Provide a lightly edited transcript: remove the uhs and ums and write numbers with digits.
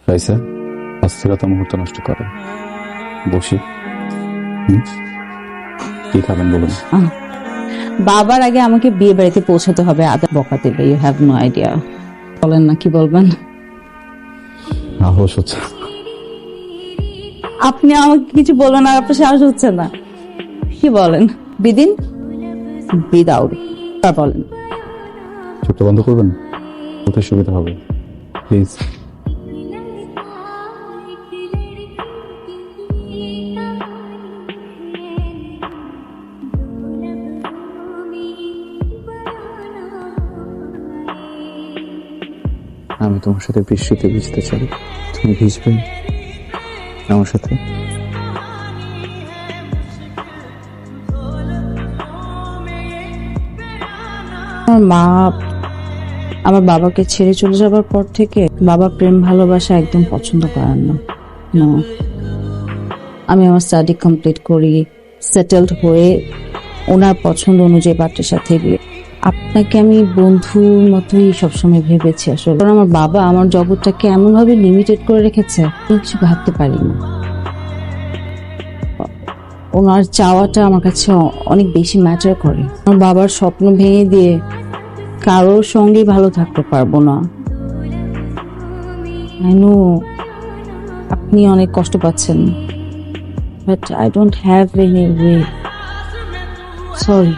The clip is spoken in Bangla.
রাইসা অস্থিরতা মুহূর্ত নষ্ট করে। বসি। কি খাবেন বলুন? বাবার আগে আমাকে বিয়ে বাড়িতে পৌঁছাতে হবে, আদা বকা দেবে। You have no idea. বলেন না, কি বলবেন? সাহস হচ্ছে। আপনি আমাকে কিছু বলবেন আর আপনার সাহস হচ্ছে না? কি বলেন? বিদিন বিদাউট বলেন। চোখটা বন্ধ করবেন, বলতে সুবিধা হবে প্লিজ। আমি তোমার সাথে বৃষ্টিতে ভিজতে চাই, তুমি ভিজবে আমার সাথে? আমার মা আমার বাবাকে ছেড়ে চলে যাবার পর থেকে বাবা প্রেম ভালোবাসা একদম পছন্দ করেন না। No. আমি আমার স্টাডি কমপ্লিট করি, সেটেলড হয়ে ওনার পছন্দ অনুযায়ী পাত্রের সাথে বিয়ে। আপনাকে আমি বন্ধুর মতোই সবসময় ভেবেছি আসলে, কারণ আমার বাবা আমার জগৎটাকে এমন ভাবে লিমিটেড করে রেখেছে, আমি কিছু ভাবতে পারি না। ওনার চাওয়াটা আমার কাছে অনেক বেশি ম্যাটার করে। আমার বাবার স্বপ্ন ভেঙে দিয়ে কারোর সঙ্গে ভালো থাকতে পারবো না। আই নো আপনি অনেক কষ্ট পাচ্ছেন, but I don't have any way. Sorry.